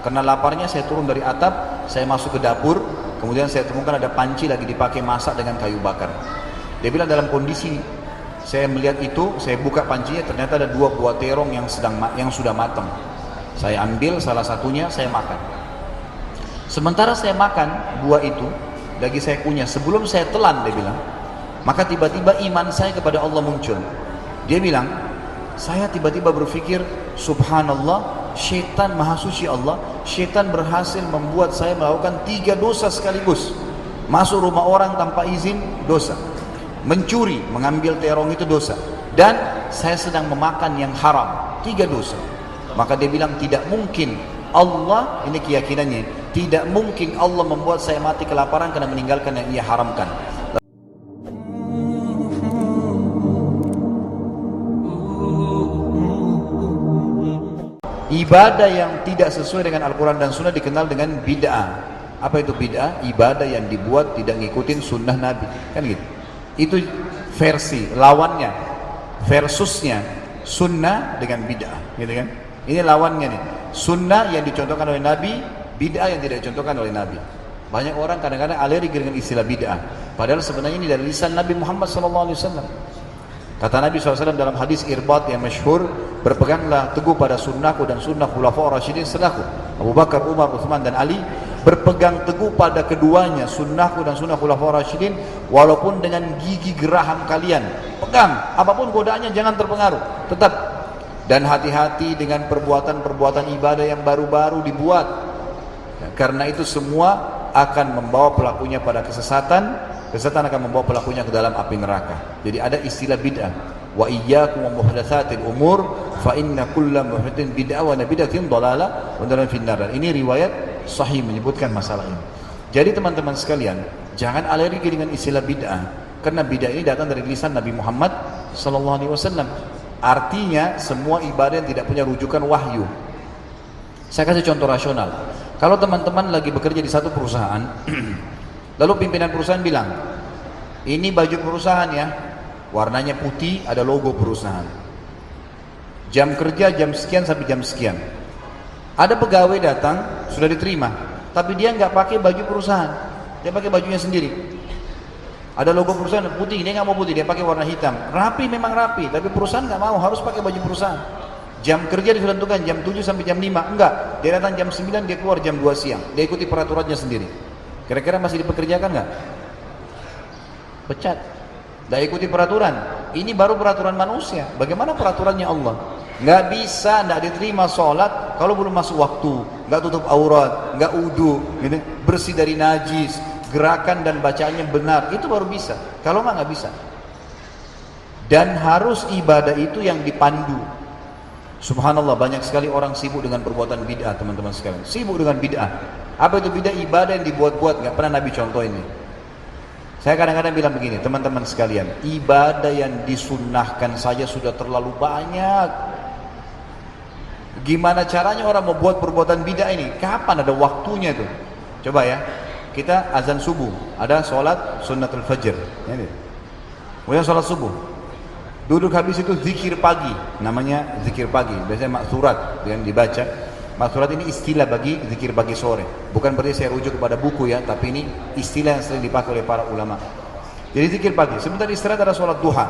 karena laparnya saya turun dari atap, saya masuk ke dapur, kemudian saya temukan ada panci lagi dipakai masak dengan kayu bakar. Dia bilang dalam kondisi saya melihat itu, saya buka pancinya, ternyata ada 2 buah terong yang sudah matang. Saya ambil salah satunya, saya makan. Sementara saya makan buah itu, lagi saya kunyah, sebelum saya telan, dia bilang, maka tiba-tiba iman saya kepada Allah muncul. Dia bilang, saya tiba-tiba berpikir, subhanallah, syaitan maha suci Allah, syaitan berhasil membuat saya melakukan 3 dosa sekaligus. Masuk rumah orang tanpa izin, dosa. Mencuri, mengambil terong itu dosa. Dan saya sedang memakan yang haram, 3 dosa. Maka dia bilang, tidak mungkin Allah, ini keyakinannya, tidak mungkin Allah membuat saya mati kelaparan karena meninggalkan yang ia haramkan. Ibadah yang tidak sesuai dengan Al-Quran dan Sunnah dikenal dengan bid'ah. Apa itu bid'ah? Ibadah yang dibuat tidak ngikutin sunnah Nabi, kan gitu. Itu versi lawannya, versusnya sunnah dengan bid'ah, gitu kan. Ini lawannya nih, sunnah yang dicontohkan oleh Nabi, bid'ah yang tidak dicontohkan oleh Nabi. Banyak orang kadang-kadang alergi dengan istilah bid'ah, padahal sebenarnya ini dari lisan Nabi Muhammad SAW. Kata Nabi SAW dalam hadis Irbad yang masyhur, berpeganglah teguh pada sunnahku dan sunnah khulafaur rasyidin setelahku, Abu Bakar, Umar, Uthman dan Ali. Berpegang teguh pada keduanya, sunnahku dan sunnah khulafaur rasyidin, walaupun dengan gigi geraham kalian. Pegang, apapun godaannya jangan terpengaruh, tetap. Dan hati-hati dengan perbuatan-perbuatan ibadah yang baru-baru dibuat, karena itu semua akan membawa pelakunya pada kesesatan. Kesesatan akan membawa pelakunya ke dalam api neraka. Jadi ada istilah bid'ah. Wa iyyakum wa muhdatsatil umur fa inna kulla muhdatsatin bid'ah wa bid'atin dhalalah wa dalalan finnar. Ini riwayat sahih menyebutkan masalah ini. Jadi teman-teman sekalian, jangan alergi dengan istilah bid'ah, karena bid'ah ini datang dari lisan Nabi Muhammad sallallahu alaihi wasallam. Artinya semua ibadah yang tidak punya rujukan wahyu. Saya kasih contoh rasional. Kalau teman-teman lagi bekerja di satu perusahaan, lalu pimpinan perusahaan bilang, ini baju perusahaan ya, warnanya putih, ada logo perusahaan. Jam kerja jam sekian sampai jam sekian. Ada pegawai datang, sudah diterima, tapi dia nggak pakai baju perusahaan, dia pakai bajunya sendiri. Ada logo perusahaan putih, dia nggak mau putih, dia pakai warna hitam. Rapi memang rapi, tapi perusahaan nggak mau, harus pakai baju perusahaan. Jam kerja ditentukan jam 7 sampai jam 5, enggak, dia datang jam 9, dia keluar jam 2 siang, dia ikuti peraturannya sendiri. Kira-kira masih dipekerjakan nggak? Pecat. Nggak ikuti peraturan. Ini baru peraturan manusia. Bagaimana peraturannya Allah? Nggak bisa, nggak diterima sholat kalau belum masuk waktu, nggak tutup aurat, nggak wudu, gitu, bersih dari najis, gerakan dan bacaannya benar, itu baru bisa. Kalau nggak bisa. Dan harus ibadah itu yang dipandu. Subhanallah, banyak sekali orang sibuk dengan perbuatan bid'ah, teman-teman sekalian. Sibuk dengan bid'ah. Apa itu bid'ah? Ibadah yang dibuat-buat, nggak pernah Nabi contoh ini. Saya kadang-kadang bilang begini, teman-teman sekalian, ibadah yang disunnahkan saja sudah terlalu banyak. Gimana caranya orang membuat perbuatan bid'ah ini? Kapan ada waktunya itu? Coba ya, kita azan subuh, ada sholat sunnatul fajr, kemudian sholat subuh. Duduk habis itu zikir pagi, namanya zikir pagi, biasanya maksurat yang dibaca. Maksurat ini istilah bagi zikir pagi sore. Bukan berarti saya rujuk kepada buku ya, tapi ini istilah yang sering dipakai oleh para ulama. Jadi zikir pagi, sebentar istirahat ada sholat duha.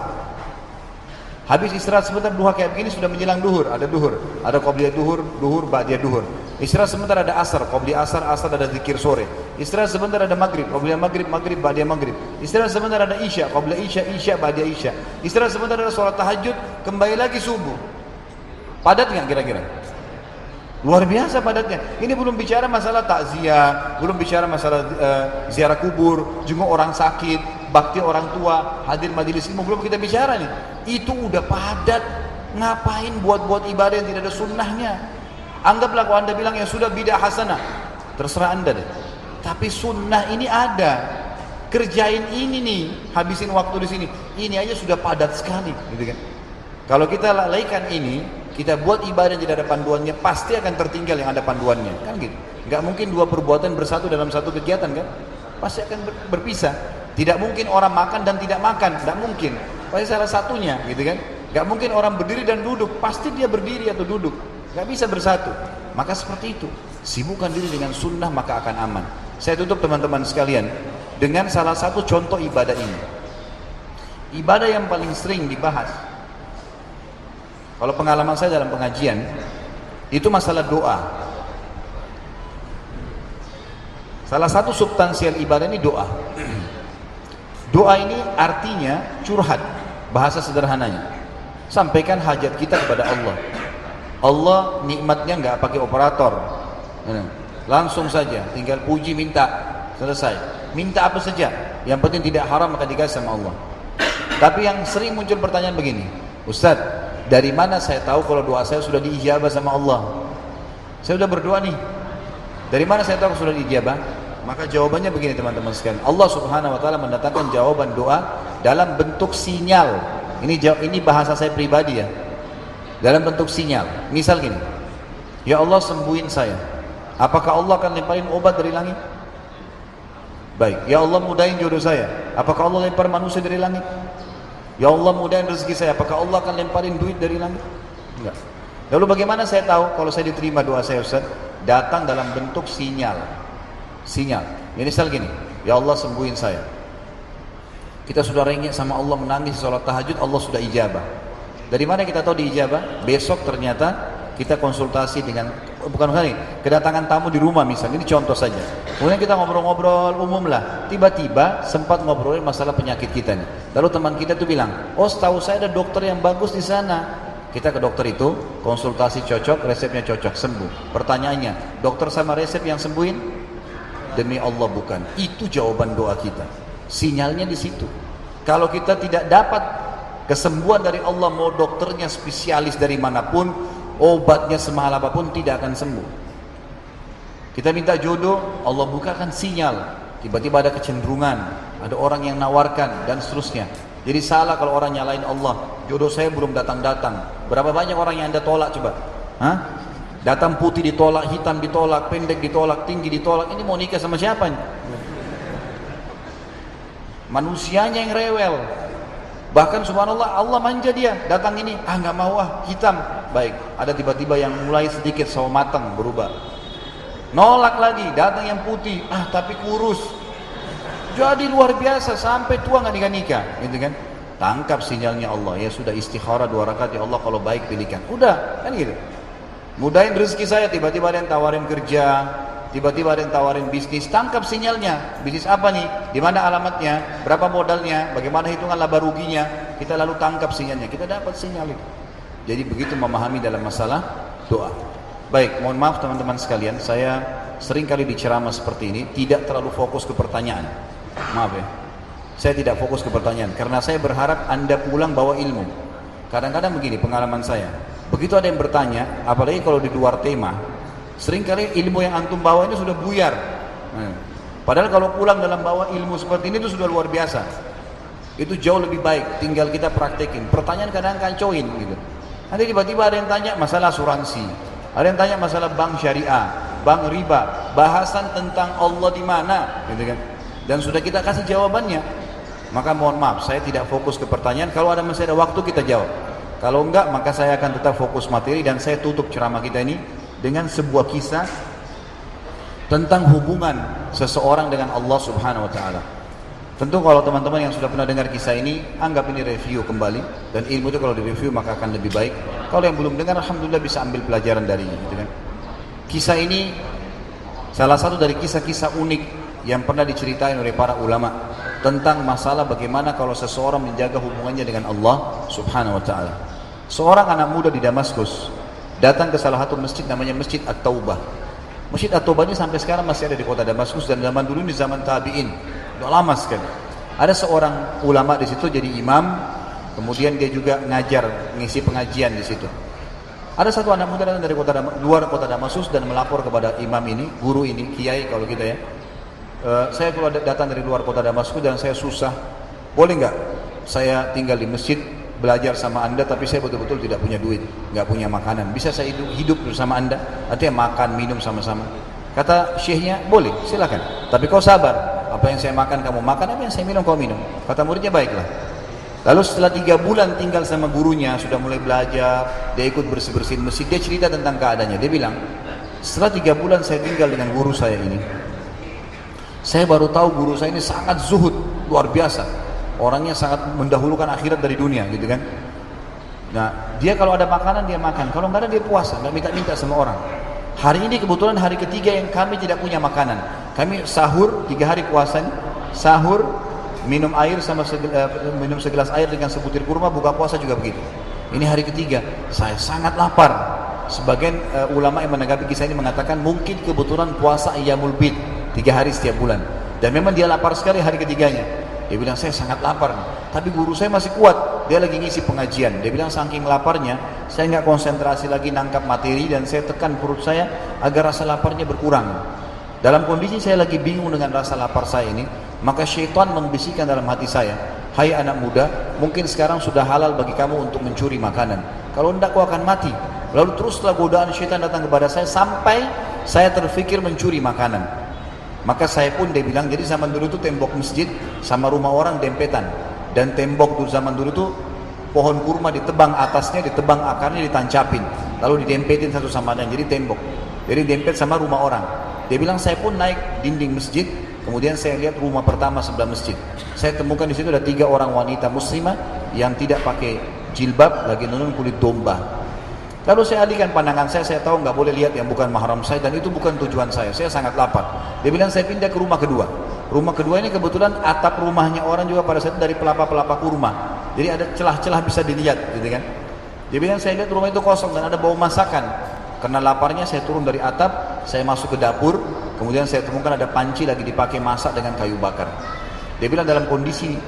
Habis istirahat sebentar duha kayak begini sudah menjelang duhur, ada qobliyah duhur, duhur, ba'diyah duhur. Istirahat sebentar ada asar, qobliyah asar, asar ada zikir sore. Istirahat sebentar ada maghrib, qobliyah maghrib, maghrib, ba'diyah maghrib. Istirahat sebentar ada isya, qobliyah isya, isya, ba'diyah isya. Istirahat sebentar ada sholat tahajud, kembali lagi subuh. Padat nggak kira-kira? Luar biasa padatnya. Ini belum bicara masalah takziah, belum bicara masalah ziarah kubur, jenguk orang sakit, bakti orang tua, hadir majelis ilmu, belum kita bicara nih. Itu udah padat. Ngapain buat-buat ibadah yang tidak ada sunnahnya? Anggaplah kalau anda bilang yang sudah bid'ah hasanah, terserah anda deh. Tapi sunnah ini ada. Kerjain ini nih, habisin waktu di sini. Ini aja sudah padat sekali, gitu kan? Kalau kita lalaikan ini, kita buat ibadah yang tidak ada panduannya, pasti akan tertinggal yang ada panduannya, kan gitu. Nggak mungkin dua perbuatan bersatu dalam satu kegiatan, kan? Pasti akan berpisah. Tidak mungkin orang makan dan tidak makan, nggak mungkin. Pasti salah satunya, gitu kan? Nggak mungkin orang berdiri dan duduk, pasti dia berdiri atau duduk. Nggak bisa bersatu. Maka seperti itu. Sibukkan diri dengan sunnah maka akan aman. Saya tutup teman-teman sekalian dengan salah satu contoh ibadah ini. Ibadah yang paling sering dibahas, kalau pengalaman saya dalam pengajian, itu masalah doa. Salah satu substansial ibadah ini doa. Doa ini artinya curhat, bahasa sederhananya. Sampaikan hajat kita kepada Allah. Allah nikmatnya nggak pakai operator, langsung saja, tinggal puji minta, selesai. Minta apa saja, yang penting tidak haram maka dikasih sama Allah. Tapi yang sering muncul pertanyaan begini, Ustaz, dari mana saya tahu kalau doa saya sudah diijabah sama Allah? Saya sudah berdoa nih, dari mana saya tahu sudah diijabah? Maka jawabannya begini teman-teman sekalian, Allah subhanahu wa ta'ala mendatangkan jawaban doa dalam bentuk sinyal. Ini bahasa saya pribadi ya, dalam bentuk sinyal. Misal gini, ya Allah sembuhin saya, apakah Allah akan lemparin obat dari langit? Baik. Ya Allah mudahin jodoh saya, apakah Allah lempar manusia dari langit? Ya Allah mudahin rezeki saya, apakah Allah akan lemparin duit dari langit? Enggak. Lalu bagaimana saya tahu kalau saya diterima doa saya, Ustaz? Datang dalam bentuk sinyal. Sinyal. Jadi misal gini, ya Allah sembuhin saya. Kita sudah rengek sama Allah, menangis sholat tahajud, Allah sudah ijabah. Dari mana kita tahu diijabah? Besok ternyata kita konsultasi dengan, bukan kali, kedatangan tamu di rumah misalnya, ini contoh saja. Kemudian kita ngobrol-ngobrol umum lah, tiba-tiba sempat ngobrolin masalah penyakit kita nih. Lalu teman kita tuh bilang, oh setahu saya ada dokter yang bagus di sana. Kita ke dokter itu, konsultasi cocok, resepnya cocok, sembuh. Pertanyaannya, dokter sama resep yang sembuhin? Demi Allah bukan. Itu jawaban doa kita. Sinyalnya di situ. Kalau kita tidak dapat kesembuhan dari Allah, mau dokternya spesialis dari manapun, obatnya semahal apapun, tidak akan sembuh. Kita minta jodoh, Allah bukakan sinyal. Tiba-tiba ada kecenderungan, ada orang yang nawarkan, dan seterusnya. Jadi salah kalau orang nyalain Allah, jodoh saya belum datang-datang. Berapa banyak orang yang Anda tolak coba? Hah? Datang putih ditolak, hitam ditolak, pendek ditolak, tinggi ditolak. Ini mau nikah sama siapa? Manusianya yang rewel. Bahkan subhanallah, Allah manja dia. Datang ini, nggak mau hitam. Baik, ada tiba-tiba yang mulai sedikit sawo matang berubah. Nolak lagi, datang yang putih, tapi kurus. Jadi luar biasa, sampai tua nggak nikah-nikah, gitu kan? Tangkap sinyalnya Allah, ya sudah istikharah 2 rakaat, ya Allah kalau baik pilihkan. Udah, kan gitu. Mudahin rezeki saya, tiba-tiba ada yang tawarin kerja, tiba-tiba ada yang tawarin bisnis. Tangkap sinyalnya, bisnis apa nih, di mana alamatnya, berapa modalnya, bagaimana hitungan laba ruginya. Kita lalu tangkap sinyalnya, kita dapat sinyal itu. Jadi begitu memahami dalam masalah doa. Baik, mohon maaf teman-teman sekalian, saya sering kali diceramah seperti ini, tidak terlalu fokus ke pertanyaan. Maaf ya, saya tidak fokus ke pertanyaan, karena saya berharap Anda pulang bawa ilmu. Kadang-kadang begini pengalaman saya, begitu ada yang bertanya, apalagi kalau di luar tema, seringkali ilmu yang antum bawa ini sudah buyar. Padahal kalau pulang dalam bawa ilmu seperti ini itu sudah luar biasa. Itu jauh lebih baik, tinggal kita praktekin. Pertanyaan kadang kacauin gitu. Nanti tiba-tiba ada yang tanya masalah asuransi, ada yang tanya masalah bank syariah, bank riba, bahasan tentang Allah di mana, gitu kan? Dan sudah kita kasih jawabannya. Maka mohon maaf, saya tidak fokus ke pertanyaan. Kalau masih ada waktu kita jawab. Kalau enggak, maka saya akan tetap fokus materi dan saya tutup ceramah kita ini dengan sebuah kisah tentang hubungan seseorang dengan Allah Subhanahu wa taala. Tentu kalau teman-teman yang sudah pernah dengar kisah ini, anggap ini review kembali, dan ilmu itu kalau direview maka akan lebih baik. Kalau yang belum dengar, alhamdulillah bisa ambil pelajaran darinya, gitu kan. Kisah ini salah satu dari kisah-kisah unik yang pernah diceritain oleh para ulama tentang masalah bagaimana kalau seseorang menjaga hubungannya dengan Allah Subhanahu wa taala. Seorang anak muda di Damaskus datang ke salah satu masjid namanya Masjid At-Taubah. Masjid At-Taubah ini sampai sekarang masih ada di kota Damaskus, dan zaman dulu di zaman tabi'in, udah lama sekali. Ada seorang ulama di situ jadi imam, kemudian dia juga ngajar, ngisi pengajian di situ. Ada satu anak muda datang dari luar kota Damaskus dan melapor kepada imam ini, guru ini, kiai kalau kita ya. Saya kalau datang dari luar kota Damaskus dan saya susah, boleh nggak saya tinggal di masjid belajar sama anda, tapi saya betul-betul tidak punya duit, nggak punya makanan, bisa saya hidup bersama anda, artinya makan minum sama-sama. Kata syekhnya, boleh, silakan, tapi kau sabar, apa yang saya makan kamu makan, apa yang saya minum kau minum. Kata muridnya, baiklah. Lalu setelah 3 bulan tinggal sama gurunya, sudah mulai belajar, dia ikut bersih-bersihin masjid, dia cerita tentang keadaannya. Dia bilang, Setelah 3 bulan saya tinggal dengan guru saya ini, saya baru tahu guru saya ini sangat zuhud, luar biasa. Orangnya sangat mendahulukan akhirat dari dunia gitu kan. Nah, dia kalau ada makanan dia makan, kalau nggak ada dia puasa, nggak minta-minta sama orang. Hari ini kebetulan hari ketiga yang kami tidak punya makanan. Kami sahur 3 hari puasa, sahur minum air sama minum segelas air dengan sebutir kurma, buka puasa juga begitu. Ini hari ketiga, saya sangat lapar. Sebagian ulama yang menanggapi kisah ini mengatakan mungkin kebetulan puasa Ayyamul Bid 3 hari setiap bulan. Dan memang dia lapar sekali hari ketiganya. Dia bilang saya sangat lapar, tapi guru saya masih kuat. Dia lagi ngisi pengajian. Dia bilang saking laparnya, saya nggak konsentrasi lagi nangkap materi dan saya tekan perut saya agar rasa laparnya berkurang. Dalam kondisi saya lagi bingung dengan rasa lapar saya ini, maka syaitan membisikkan dalam hati saya, hai anak muda, mungkin sekarang sudah halal bagi kamu untuk mencuri makanan. Kalau tidak kau akan mati. Lalu teruslah godaan syaitan datang kepada saya sampai saya terfikir mencuri makanan. Maka saya pun dia bilang, jadi zaman dulu itu tembok masjid sama rumah orang dempetan. Dan tembok dulu zaman dulu itu pohon kurma ditebang atasnya, ditebang akarnya, ditancapin. Lalu didempetin satu sama lain, jadi tembok. Jadi dempet sama rumah orang. Dia bilang saya pun naik dinding masjid, kemudian saya lihat rumah pertama sebelah masjid. Saya temukan di situ ada 3 orang wanita muslimah yang tidak pakai jilbab, lagi nunun kulit domba. Lalu saya alihkan pandangan saya tahu nggak boleh lihat yang bukan mahram saya dan itu bukan tujuan saya sangat lapar. Dia bilang saya pindah ke rumah kedua. Rumah kedua ini kebetulan atap rumahnya orang juga pada saat itu dari pelapa-pelapa kurma. Jadi ada celah-celah bisa dilihat gitu kan. Dia bilang saya lihat rumah itu kosong dan ada bau masakan. Karena laparnya saya turun dari atap, saya masuk ke dapur, kemudian saya temukan ada panci lagi dipakai masak dengan kayu bakar. Dia bilang dalam kondisi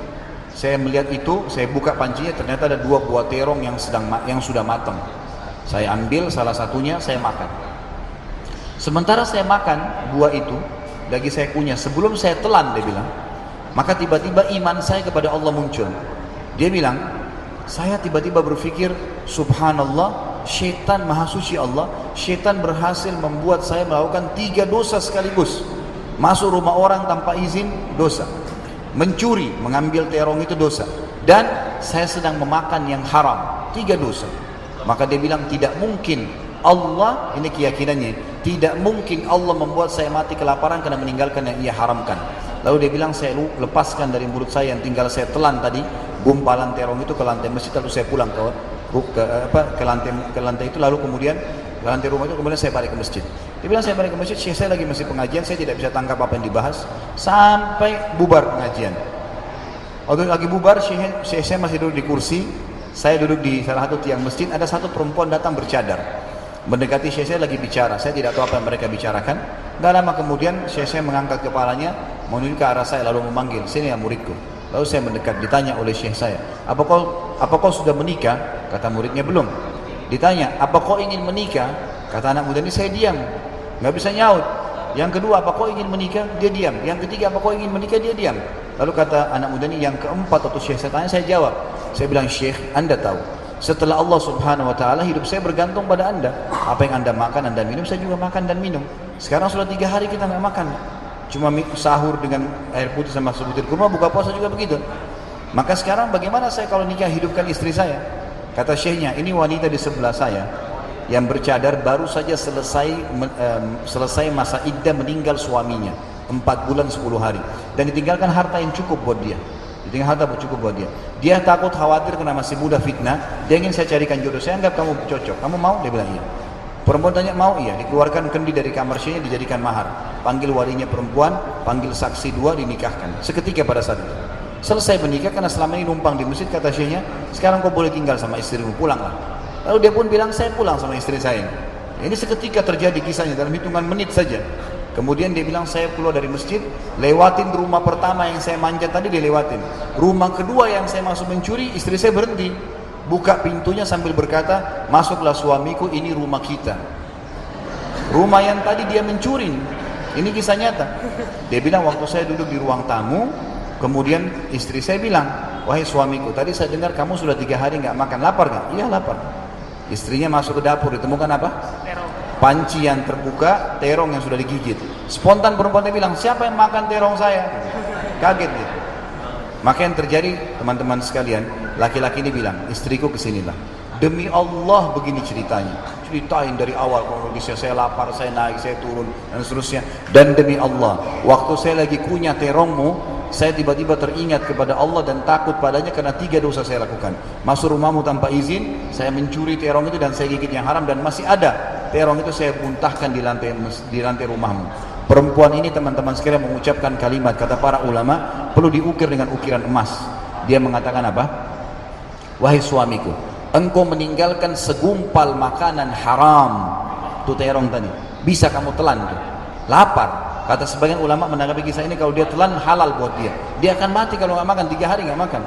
saya melihat itu, saya buka pancinya ternyata ada 2 buah terong yang sudah matang. Saya ambil salah satunya, saya makan. Sementara saya makan buah itu, lagi saya kunyah, sebelum saya telan dia bilang, maka tiba-tiba iman saya kepada Allah muncul. Dia bilang, saya tiba-tiba berpikir, subhanallah, syaitan maha suci Allah, syaitan berhasil membuat saya melakukan 3 dosa sekaligus. Masuk rumah orang tanpa izin, dosa. Mencuri, mengambil terong itu dosa. Dan saya sedang memakan yang haram, 3 dosa. Maka dia bilang tidak mungkin Allah, ini keyakinannya, tidak mungkin Allah membuat saya mati kelaparan karena meninggalkan yang ia haramkan. Lalu dia bilang saya lepaskan dari mulut saya yang tinggal saya telan tadi, gumpalan terong itu ke lantai masjid, lalu saya pulang ke lantai itu, lalu kemudian ke lantai rumah itu, kemudian saya balik ke masjid. Dia bilang saya balik ke masjid, saya lagi masih pengajian, saya tidak bisa tangkap apa yang dibahas sampai bubar pengajian. Waktu lagi bubar, saya masih duduk di kursi. Saya duduk di salah satu tiang masjid, ada satu perempuan datang bercadar. Mendekati saya lagi bicara, saya tidak tahu apa yang mereka bicarakan. Gak lama kemudian saya mengangkat kepalanya, menuju ke arah saya lalu memanggil, sini ya muridku. Lalu saya mendekat, ditanya oleh syekh saya, apa kau sudah menikah? Kata muridnya belum. Ditanya, apa kau ingin menikah? Kata anak muda ini, saya diam, gak bisa nyaut. Yang kedua, apa kau ingin menikah? Dia diam. Yang ketiga, apa kau ingin menikah? Dia diam. Lalu kata anak muda ini, yang keempat atau syekh saya tanya, saya jawab. Saya bilang, syekh, anda tahu, setelah Allah subhanahu wa ta'ala, hidup saya bergantung pada anda. Apa yang anda makan, anda minum, saya juga makan dan minum. Sekarang sudah 3 hari kita nggak makan. Cuma sahur dengan air putih sama sebutir kurma, buka puasa juga begitu. Maka sekarang bagaimana saya kalau nikah hidupkan istri saya? Kata syekhnya, ini wanita di sebelah saya yang bercadar baru saja selesai masa iddah meninggal suaminya 4 bulan 10 hari dan ditinggalkan harta yang cukup buat dia. Ditinggal harta cukup buat dia. Dia takut khawatir karena masih muda fitnah. Dia ingin saya carikan jodoh. Saya anggap kamu cocok. Kamu mau? Dia bilang iya. Perempuan tanya mau? Iya. Dikeluarkan kendi dari kamar syekhnya, dijadikan mahar. Panggil walinya perempuan, panggil saksi 2, dinikahkan. Seketika pada saat itu. Selesai menikah karena selama ini numpang di masjid, kata syekhnya, sekarang kau boleh tinggal sama istrimu, pulanglah. Lalu dia pun bilang, saya pulang sama istri saya. Ini seketika terjadi kisahnya dalam hitungan menit saja. Kemudian dia bilang, saya keluar dari masjid, lewatin rumah pertama yang saya manjat tadi, dia lewatin. Rumah kedua yang saya masuk mencuri, istri saya berhenti. Buka pintunya sambil berkata, masuklah suamiku, ini rumah kita. Rumah yang tadi dia mencuri. Ini kisah nyata. Dia bilang, waktu saya duduk di ruang tamu, kemudian istri saya bilang, wahai suamiku, tadi saya dengar kamu sudah 3 hari nggak makan, lapar nggak? Iya lapar. Istrinya masuk ke dapur, ditemukan apa? Panci yang terbuka, terong yang sudah digigit. Spontan perempuannya bilang, siapa yang makan terong saya? Kaget dia. Maka yang terjadi, teman-teman sekalian, laki-laki ini bilang, istriku kesinilah. Demi Allah begini ceritanya. ceritain dari awal kronologisnya, saya lapar, saya naik, saya turun, dan seterusnya. Dan demi Allah, waktu saya lagi kunyah terongmu, saya tiba-tiba teringat kepada Allah dan takut padanya karena 3 dosa saya lakukan. Masuk rumahmu tanpa izin, saya mencuri terong itu dan saya gigit yang haram, dan masih ada terong itu saya muntahkan di lantai rumahmu. Perempuan ini teman-teman sekalian mengucapkan kalimat, kata para ulama, perlu diukir dengan ukiran emas. Dia mengatakan apa? Wahai suamiku, engkau meninggalkan segumpal makanan haram, itu terong tadi, bisa kamu telan tuh. Lapar, kata sebagian ulama menanggapi kisah ini, kalau dia telan halal buat dia. Dia akan mati kalau nggak makan, 3 hari nggak makan.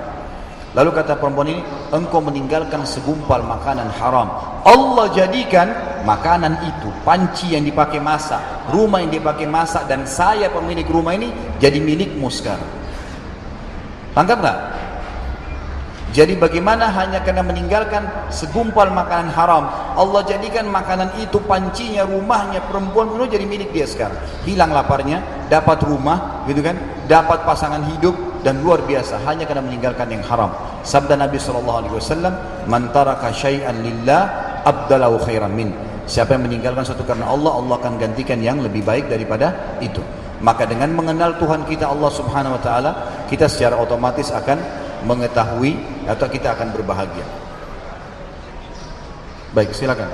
Lalu kata perempuan ini, engkau meninggalkan segumpal makanan haram. Allah jadikan makanan itu, panci yang dipakai masak, rumah yang dipakai masak, dan saya pemilik rumah ini jadi milikmu sekarang. Tangkap nggak? Jadi bagaimana hanya karena meninggalkan segumpal makanan haram, Allah jadikan makanan itu, pancinya, rumahnya, perempuan itu jadi milik dia sekarang. Hilang laparnya, dapat rumah, gitu kan? Dapat pasangan hidup, dan luar biasa hanya karena meninggalkan yang haram. Sabda Nabi SAW, man taraka syai'an lillah abdalahu khairan min. Siapa yang meninggalkan sesuatu karena Allah, Allah akan gantikan yang lebih baik daripada itu. Maka dengan mengenal Tuhan kita Allah Subhanahu wa taala, kita secara otomatis akan mengetahui atau kita akan berbahagia. Baik, silakan.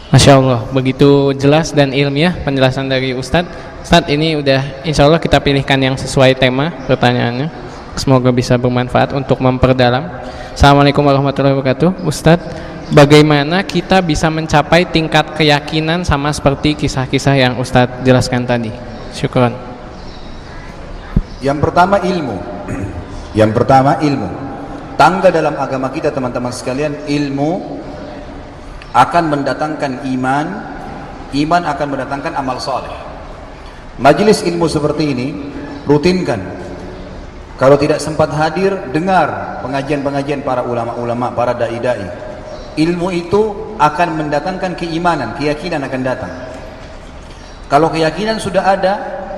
Masya Allah, begitu jelas dan ilmiah penjelasan dari Ustadz. Ustadz, ini udah insya Allah kita pilihkan yang sesuai tema pertanyaannya. Semoga bisa bermanfaat untuk memperdalam. Assalamualaikum warahmatullahi wabarakatuh. Ustadz, bagaimana kita bisa mencapai tingkat keyakinan sama seperti kisah-kisah yang Ustadz jelaskan tadi? Syukran. Yang pertama ilmu. Yang pertama ilmu. Tangga dalam agama kita teman-teman sekalian, ilmu akan mendatangkan iman, iman akan mendatangkan amal soleh. Majelis ilmu seperti ini rutinkan. Kalau tidak sempat hadir, dengar pengajian-pengajian para ulama-ulama, para dai-dai. Ilmu itu akan mendatangkan keimanan, keyakinan akan datang. Kalau keyakinan sudah ada,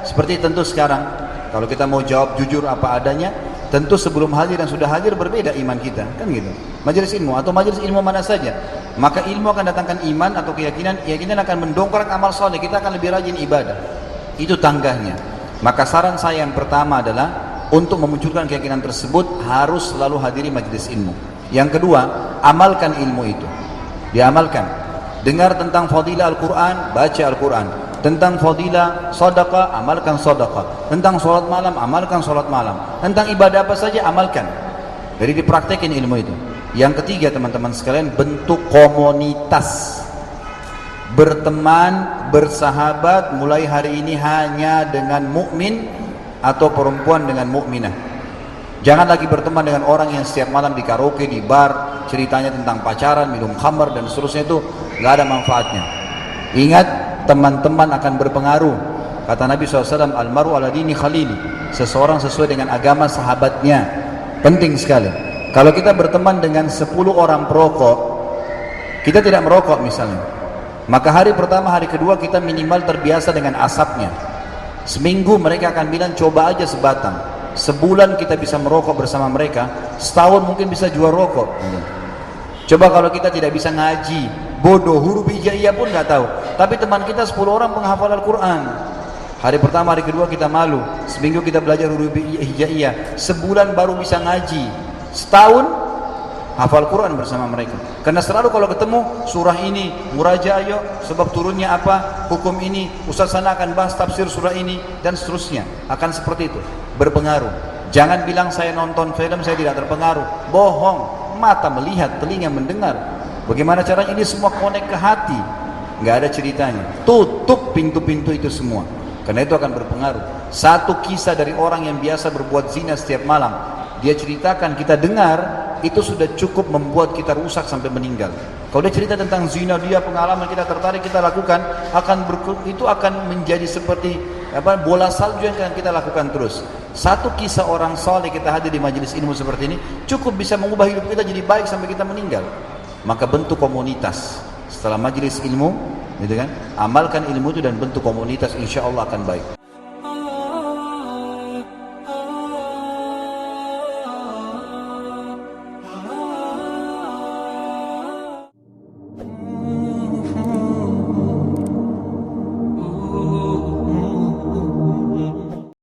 seperti tentu sekarang, kalau kita mau jawab jujur apa adanya, tentu sebelum hadir dan sudah hadir berbeda iman kita, kan gitu. Majelis ilmu atau majelis ilmu mana saja, maka ilmu akan datangkan iman atau keyakinan, keyakinan akan mendongkrak amal soleh, kita akan lebih rajin ibadah. Itu tangganya. Maka saran saya yang pertama adalah untuk memunculkan keyakinan tersebut harus selalu hadiri majelis ilmu. Yang kedua, amalkan ilmu itu. Diamalkan. Dengar tentang fadilah Al-Quran, baca Al-Quran. Tentang fadilah sedekah, amalkan sedekah. Tentang sholat malam, amalkan sholat malam. Tentang ibadah apa saja, amalkan. Jadi dipraktekin ilmu itu. Yang ketiga teman-teman sekalian, bentuk komunitas. Berteman, bersahabat mulai hari ini hanya dengan mukmin atau perempuan dengan mukminah. Jangan lagi berteman dengan orang yang setiap malam di karaoke, di bar, ceritanya tentang pacaran, minum khamar dan seterusnya, itu nggak ada manfaatnya. Ingat, teman-teman akan berpengaruh. Kata Nabi SAW, almaru ala dini khalili, seseorang sesuai dengan agama sahabatnya. Penting sekali. Kalau kita berteman dengan 10 orang perokok, kita tidak merokok misalnya, maka hari pertama, hari kedua kita minimal terbiasa dengan asapnya. Seminggu mereka akan bilang coba aja sebatang. Sebulan kita bisa merokok bersama mereka, setahun mungkin bisa jual rokok. Coba kalau kita tidak bisa ngaji, bodoh, huruf hijaiyah pun nggak tahu, tapi teman kita 10 orang penghafal Al-Quran. Hari pertama, hari kedua kita malu. Seminggu kita belajar huruf hijaiyah, sebulan baru bisa ngaji, setahun hafal Quran bersama mereka. Karena selalu kalau ketemu surah ini, murajaah yuk, sebab turunnya apa, hukum ini, ustaz sana akan bahas tafsir surah ini, dan seterusnya. Akan seperti itu, berpengaruh. Jangan bilang saya nonton film saya tidak terpengaruh. Bohong. Mata melihat, telinga mendengar. Bagaimana caranya? Ini semua connect ke hati. Nggak ada ceritanya. Tutup pintu-pintu itu semua, karena itu akan berpengaruh. Satu kisah dari orang yang biasa berbuat zina setiap malam, dia ceritakan, kita dengar, itu sudah cukup membuat kita rusak sampai meninggal. Kalau dia cerita tentang zina, dia pengalaman, kita tertarik, kita lakukan, itu akan menjadi seperti bola salju yang akan kita lakukan terus. Satu kisah orang soleh kita hadir di majelis ilmu seperti ini cukup bisa mengubah hidup kita jadi baik sampai kita meninggal. Maka bentuk komunitas setelah majelis ilmu, gitu kan? Amalkan ilmu itu dan bentuk komunitas, insya Allah akan baik.